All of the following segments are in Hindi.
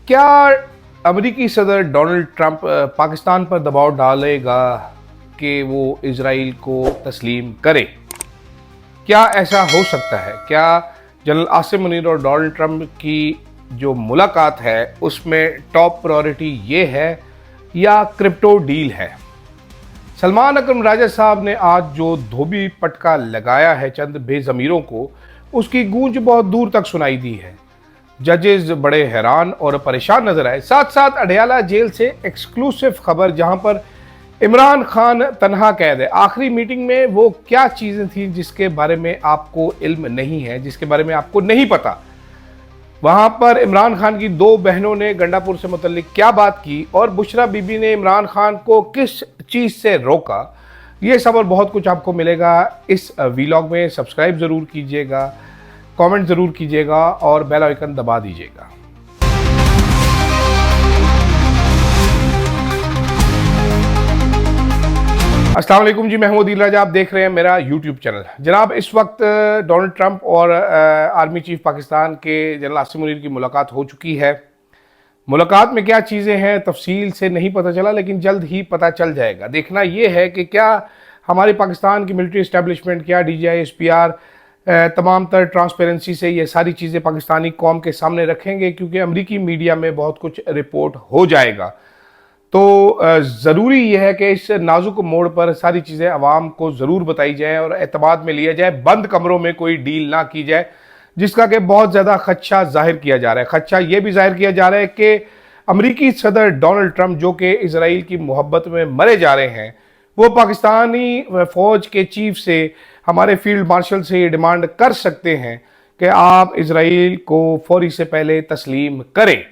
क्या अमेरिकी सदर डोनाल्ड ट्रंप पाकिस्तान पर दबाव डालेगा कि वो इजराइल को तस्लीम करे? क्या ऐसा हो सकता है? क्या जनरल आसिम मुनीर और डोनाल्ड ट्रंप की जो मुलाकात है उसमें टॉप प्रायोरिटी ये है या क्रिप्टो डील है? सलमान अकरम राजा साहब ने आज जो धोबी पटका लगाया है चंद बेजमीरों को, उसकी गूंज बहुत दूर तक सुनाई दी है। जजेस बड़े हैरान और परेशान नजर आए। साथ साथ अडयाला जेल से एक्सक्लूसिव खबर, जहां पर इमरान खान तनहा कैद है। आखिरी मीटिंग में वो क्या चीजें थी जिसके बारे में आपको इल्म नहीं है, जिसके बारे में आपको नहीं पता। वहां पर इमरान खान की दो बहनों ने गंडापुर से मुतल्लिक क्या बात की और बुशरा बीबी ने इमरान खान को किस चीज से रोका, ये सब और बहुत कुछ आपको मिलेगा इस वीलॉग में। सब्सक्राइब जरूर कीजिएगा, कमेंट जरूर कीजिएगा और बेल आइकन दबा दीजिएगा। अस्सलाम वालेकुम जी, मैं हूं अदील राजा, आप देख रहे हैं मेरा यूट्यूब चैनल। जनाब, इस वक्त डोनाल्ड ट्रंप और आर्मी चीफ पाकिस्तान के जनरल आसिम मुनीर की मुलाकात हो चुकी है। मुलाकात में क्या चीज़ें हैं तफसील से नहीं पता चला, लेकिन जल्द ही पता चल जाएगा। देखना यह है कि क्या हमारे पाकिस्तान की मिलिट्री इस्टेब्लिशमेंट, क्या DGI SPR तमाम तर ट्रांसपेरेंसी से ये सारी चीज़ें पाकिस्तानी कौम के सामने रखेंगे, क्योंकि अमरीकी मीडिया में बहुत कुछ रिपोर्ट हो जाएगा। तो ज़रूरी यह है कि इस नाजुक मोड़ पर सारी चीज़ें आवाम को ज़रूर बताई जाए और एतमाद में लिया जाए। बंद कमरों में कोई डील ना की जाए, जिसका कि बहुत ज़्यादा खदशा जाहिर किया जा रहा है। खदशा ये भी जाहिर किया जा रहा है कि अमरीकी सदर डोनाल्ड ट्रंप, जो कि इसराइल की मोहब्बत में मरे जा रहे हैं, वो पाकिस्तानी फ़ौज के चीफ से, हमारे फील्ड मार्शल से ये डिमांड कर सकते हैं कि आप इसराइल को फौरी से पहले तस्लीम करें।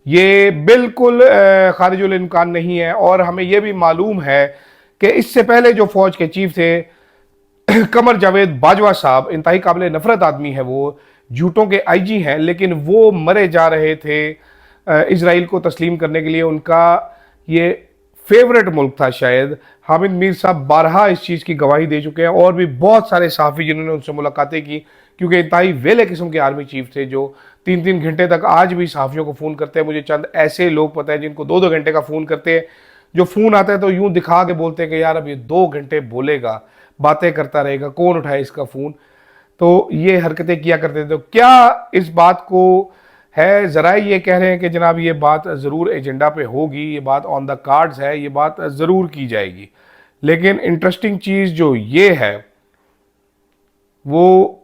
ये बिल्कुल खारिजुल इम्कान नहीं है। और हमें यह भी मालूम है कि इससे पहले जो फौज के चीफ थे कमर जावेद बाजवा साहब, इंतहाई काबिल नफरत आदमी है, वो झूठों के IG हैं, लेकिन वो मरे जा रहे थे इसराइल को तस्लीम करने के लिए। उनका ये फेवरेट मुल्क था शायद। हामिद मीर साहब बारहा इस चीज़ की गवाही दे चुके हैं, और भी बहुत सारे सहाफ़ी जिन्होंने उनसे मुलाकातें की, क्योंकि इंतहाई वेले किस्म के आर्मी चीफ थे जो 3-3 घंटे तक आज भी सहाफ़ियों को फ़ोन करते हैं। मुझे चंद ऐसे लोग पता है जिनको 2-2 घंटे का फ़ोन करते हैं, जो फ़ोन आता है तो यूँ दिखा के बोलते हैं कि यार अब ये 2 घंटे बोलेगा, बातें करता रहेगा, कौन उठाए इसका फ़ोन। तो ये हरकतें किया करते थे। तो क्या इस बात को है, ज़रा ये कह रहे हैं कि जनाब ये बात ज़रूर एजेंडा पे होगी, ये बात ऑन द कार्ड्स है, ये बात ज़रूर की जाएगी। लेकिन इंटरेस्टिंग चीज़ जो ये है, वो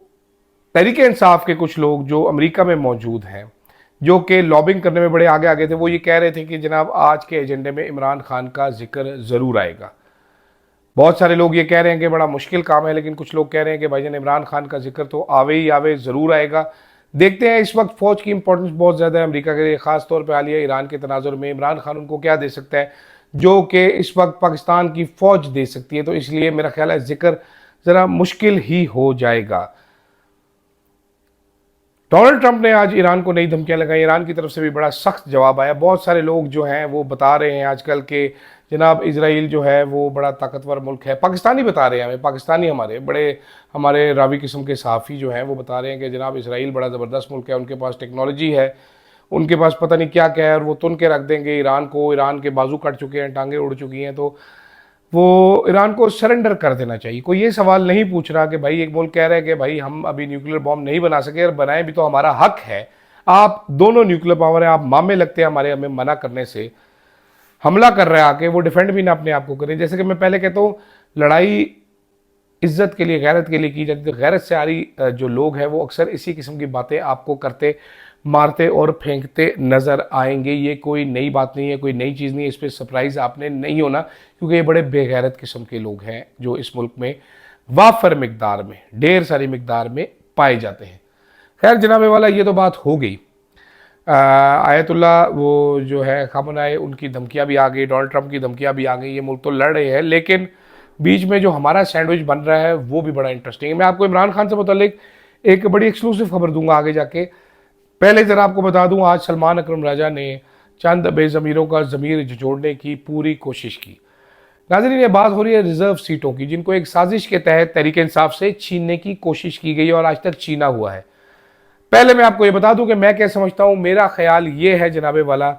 तहरीक इंसाफ के कुछ लोग जो अमेरिका में मौजूद हैं, जो कि लॉबिंग करने में बड़े आगे आगे थे, वो ये कह रहे थे कि जनाब आज के एजेंडे में इमरान खान का जिक्र ज़रूर आएगा। बहुत सारे लोग ये कह रहे हैं कि बड़ा मुश्किल काम है, लेकिन कुछ लोग कह रहे हैं कि भाईजान इमरान खान का जिक्र तो आवे ही आवे, ज़रूर आएगा। देखते हैं। इस वक्त फ़ौज की इंपॉर्टेंस बहुत ज़्यादा है अमेरिका के लिए, ख़ास तौर पर हालिया ईरान के तनाजुर में इमरान खान उनको क्या दे सकता है जो कि इस वक्त पाकिस्तान की फ़ौज दे सकती है। तो इसलिए मेरा ख्याल है जिक्र ज़रा मुश्किल ही हो जाएगा। डोनाल्ड ट्रंप ने आज ईरान को नई धमकियां लगाई। ईरान की तरफ से भी बड़ा सख्त जवाब आया। बहुत सारे लोग जो हैं वो बता रहे हैं आजकल के जनाब इसराइल जो है वो बड़ा ताकतवर मुल्क है। पाकिस्तानी बता रहे हैं हमें, पाकिस्तानी हमारे रावी किस्म के सहाफ़ी जो हैं वो बता रहे हैं कि जनाब इसराइल बड़ा ज़बरदस्त मुल्क है, उनके पास टेक्नोलॉजी है, उनके पास पता नहीं क्या क्या है, और वो तुन के रख देंगे ईरान को। ईरान के बाजू कट चुके हैं, टांगें उड़ चुकी हैं, तो वो ईरान को सरेंडर कर देना चाहिए। कोई ये सवाल नहीं पूछ रहा कि भाई एक मुल्क कह रहा है कि भाई हम अभी न्यूक्लियर बॉम्ब नहीं बना सके, और बनाएं भी तो हमारा हक है। आप दोनों न्यूक्लियर पावर है, आप मामे लगते हैं हमारे हमें मना करने से। हमला कर रहे हैं आके, वो डिफेंड भी ना अपने आप को करें। जैसे कि मैं पहले कहता हूँ, लड़ाई इज्जत के लिए, गैरत के लिए की जाती है। गैरत से आ रही जो लोग हैं वो अक्सर इसी किस्म की बातें आपको करते, मारते और फेंकते नज़र आएंगे। ये कोई नई बात नहीं है, कोई नई चीज़ नहीं है, इस पर सरप्राइज़ आपने नहीं होना, क्योंकि ये बड़े बेगैरत किस्म के लोग हैं जो इस मुल्क में वाफर मिकदार में, ढेर सारी मिकदार में पाए जाते हैं। खैर जनाबे वाला, ये तो बात हो गई। आयतुल्ला वो जो है खामनेई, उनकी धमकियाँ भी आ गई, डोनाल्ड ट्रंप की धमकियाँ भी आ गई। ये मुल्क तो लड़ रहे हैं, लेकिन बीच में जो हमारा सैंडविच बन रहा है वो भी बड़ा इंटरेस्टिंग है। मैं आपको इमरान खान से मुतल्लिक एक बड़ी एक्सक्लूसिव खबर दूंगा आगे जाके। पहले ज़रा आपको बता दूं, आज सलमान अकरम राजा ने चंद बेज़मीरों का ज़मीर जोड़ने की पूरी कोशिश की। नाज़रीन, ये बात हो रही है रिजर्व सीटों की, जिनको एक साजिश के तहत तहरीक इंसाफ से छीनने की कोशिश की गई और आज तक छीना हुआ है। पहले मैं आपको ये बता दूं कि मैं क्या समझता हूं। मेरा ख्याल ये है जनाबे वाला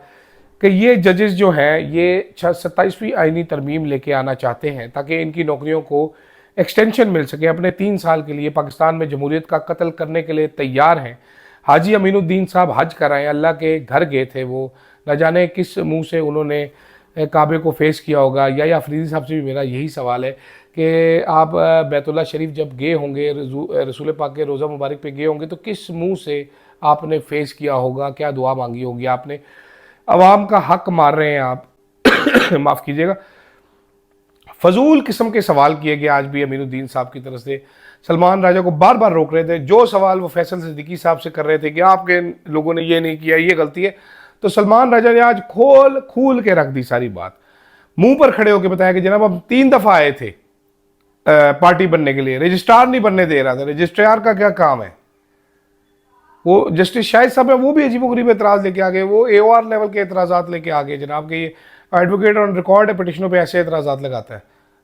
कि ये जजेस जो हैं ये 27वीं आईनी तरमीम लेके आना चाहते हैं ताकि इनकी नौकरियों को एक्सटेंशन मिल सके। अपने 3 साल के लिए पाकिस्तान में जमहूरियत का कत्ल करने के लिए तैयार हैं। हाजी अमीनुद्दीन साहब हज कराएं, अल्लाह के घर गए थे वो, न जाने किस मुंह से उन्होंने काबे को फेस किया होगा। या अफरीदी साहब से भी मेरा यही सवाल है कि आप बैतुल्लाह शरीफ जब गए होंगे, रसूल पाक के रोज़ा मुबारक पे गए होंगे, तो किस मुंह से आपने फेस किया होगा, क्या दुआ मांगी होगी आपने। अवाम का हक मार रहे हैं आप माफ़ कीजिएगा। फजूल किस्म के सवाल किए गए आज भी अमीनुद्दीन साहब की तरफ से। सलमान राजा को बार बार रोक रहे थे। जो सवाल वो फैसल सिद्दीकी साहब से कर रहे थे कि आपके लोगों ने ये नहीं किया, ये गलती है, तो सलमान राजा ने आज खोल के रख दी सारी बात। मुंह पर खड़े होकर बताया कि जनाब हम 3 दफ़ा आए थे पार्टी बनने के लिए, रजिस्ट्रार नहीं बनने दे रहा था। रजिस्ट्रार का क्या काम है? वो जस्टिस शाहिद साहब है, वो भी अजीबोगरीब एतराज़ लेके आ गए। वो AOR लेवल के एतराज़ात लेके आ गए जनाब के ये एडवोकेट ऑन रिकॉर्ड है, पिटिशनों पे ऐसे एतराज़ात लगाता है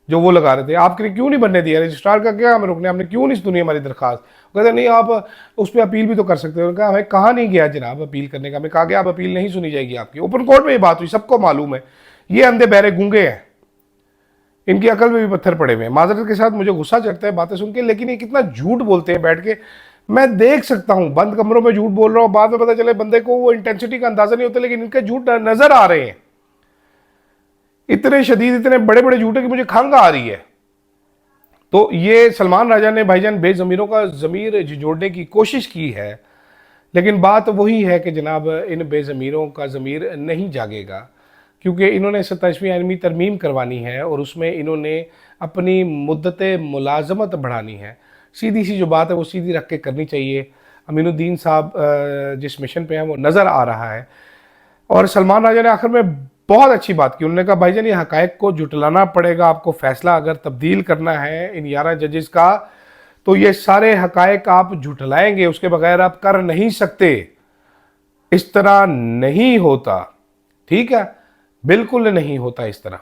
जो वो लगा रहे थे। आपके क्यों नहीं बनने दिया? रजिस्ट्रार का क्या हमें रुकने, हमने क्यों नहीं सुनी हमारी दरखास्त? कहते नहीं आप उस पर अपील भी तो कर सकते हो। उन्होंने कहा हमें कहा नहीं गया जनाब अपील करने का, हमें कहा गया आप अपील नहीं सुनी जाएगी आपकी। ओपन कोर्ट में ये बात हुई, सबको मालूम है। ये अंधे बहरे गूंगे हैं, इनकी अकल में भी पत्थर पड़े हुए हैं। माजरत के साथ मुझे गुस्सा चढ़ता है बातें सुन के, लेकिन ये कितना झूठ बोलते हैं बैठ के। मैं देख सकता हूँ बंद कमरों में झूठ बोल रहा हूँ, बाद में पता चले बंदे को वो इंटेंसिटी का अंदाजा नहीं होता, लेकिन इनके झूठ नजर आ रहे हैं। इतने शदीद, इतने बड़े बड़े झूठ है कि मुझे खंग आ रही है। तो ये सलमान राजा ने भाईजान बेजमीरों का ज़मीर जोड़ने की कोशिश की है, लेकिन बात वही है कि जनाब इन बेजमीरों का ज़मीर नहीं जागेगा, क्योंकि इन्होंने 27वीं आईनी तरमीम करवानी है और उसमें इन्होंने अपनी मुद्दत मुलाजमत बढ़ानी है। सीधी सी जो बात है वो सीधी रख के करनी चाहिए। अमीनुद्दीन साहब जिस मिशन पे हैं वो नज़र आ रहा है। और सलमान राजा ने आखिर में बहुत अच्छी बात की। उन्होंने कहा भाईजान ये हकायक को जुटलाना पड़ेगा आपको। फैसला अगर तब्दील करना है इन 11 जजेस का, तो ये सारे हकायक आप जुटलाएंगे, उसके बगैर आप कर नहीं सकते। इस तरह नहीं होता, ठीक है, बिल्कुल नहीं होता इस तरह।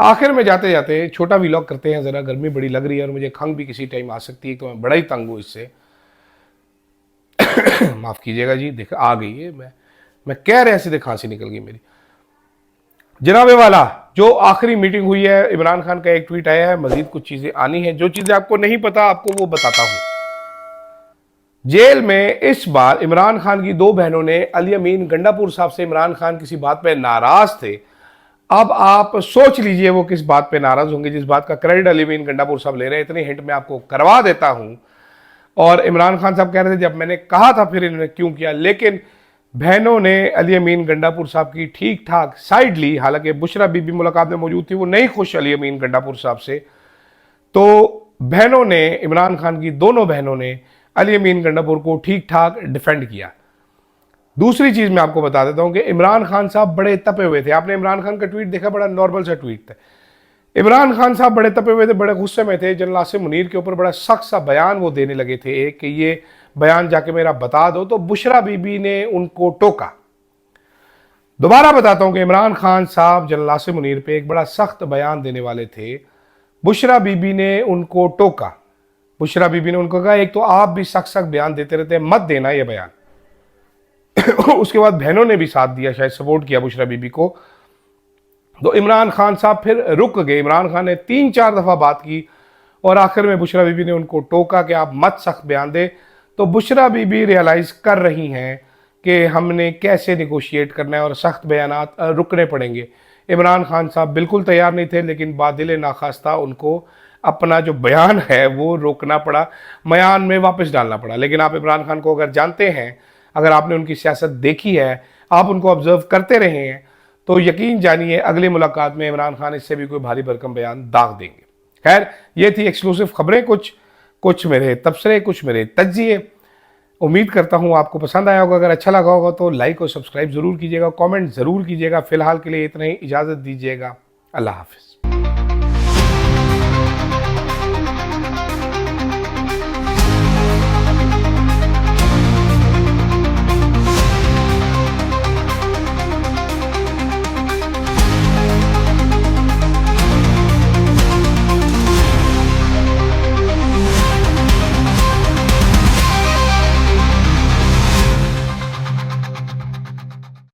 आखिर में जाते जाते छोटा व्लॉग करते हैं ज़रा। गर्मी बड़ी लग रही है और मुझे खंग भी किसी टाइम आ सकती है, तो मैं बड़ा ही तंग हूँ इससे माफ़ कीजिएगा जी। देखा आ गई है, मैं कह रहा सीधे खांसी निकल गई मेरी। जनाबे वाला जो आखिरी मीटिंग हुई है, इमरान खान का एक ट्वीट आया है, मजीद कुछ चीज़ें आनी है। जो चीज़ें आपको नहीं पता आपको वो बताता हूँ। जेल में इस बार इमरान खान की 2 बहनों ने अली अमीन गंडापुर साहब से इमरान खान किसी बात पर नाराज थे। अब आप सोच लीजिए वो किस बात पे नाराज होंगे, जिस बात का क्रेडिट अली अमीन गंडापुर साहब ले रहे हैं। इतनी हिंट मैं आपको करवा देता हूं। और इमरान खान साहब कह रहे थे जब मैंने कहा था फिर इन्होंने क्यों किया, लेकिन बहनों ने अली अमीन गंडापुर साहब की ठीक ठाक साइड ली। हालांकि बुशरा बीबी मुलाकात में मौजूद थी, वो नहीं खुश अली अमीन गंडापुर साहब से। तो बहनों ने, इमरान खान की दोनों बहनों ने अली अमीन गंडापुर को ठीक ठाक डिफेंड किया। दूसरी चीज मैं आपको बता देता हूं कि इमरान खान साहब बड़े तपे हुए थे। आपने इमरान खान का ट्वीट देखा, बड़ा नॉर्मल सा ट्वीट था। इमरान खान साहब बड़े तपे हुए थे, बड़े गुस्से में थे। जनरल आसिम मुनीर के ऊपर बड़ा सख्त सा बयान वो देने लगे थे एक, कि ये बयान जाके मेरा बता दो। तो बुशरा बीबी ने उनको टोका। दोबारा बताता हूं कि इमरान खान साहब जनरल आसिम मुनीर पे एक बड़ा सख्त बयान देने वाले थे। बुशरा बीबी ने उनको टोका। बुशरा बीबी ने उनको कहा एक तो आप भी सख्त सख्त बयान देते रहते हैं, मत देना ये बयान। उसके बाद बहनों ने भी साथ दिया, शायद सपोर्ट किया बुशरा बीबी को। तो इमरान खान साहब फिर रुक गए। इमरान खान ने 3-4 दफ़ा बात की और आखिर में बुशरा बीबी ने उनको टोका कि आप मत सख्त बयान दे। तो बुशरा बीबी रियलाइज़ कर रही हैं कि हमने कैसे निगोशिएट करना है और सख्त बयानात रुकने पड़ेंगे। इमरान खान साहब बिल्कुल तैयार नहीं थे, लेकिन बादिल नाखास्ता उनको अपना जो बयान है वो रोकना पड़ा, बयान में वापस डालना पड़ा। लेकिन आप इमरान खान को अगर जानते हैं, अगर आपने उनकी सियासत देखी है, आप उनको ऑब्जर्व करते रहे हैं, तो यकीन जानिए अगली मुलाकात में इमरान खान इससे भी कोई भारी भरकम बयान दाग देंगे। खैर, ये थी एक्सक्लूसिव खबरें, कुछ मेरे तबसरे, कुछ मेरे तज्जिए। उम्मीद करता हूँ आपको पसंद आया होगा। अगर अच्छा लगा होगा तो लाइक और सब्सक्राइब जरूर कीजिएगा, कमेंट जरूर कीजिएगा। फिलहाल के लिए इतना ही, इजाज़त दीजिएगा। अल्लाह हाफिज़।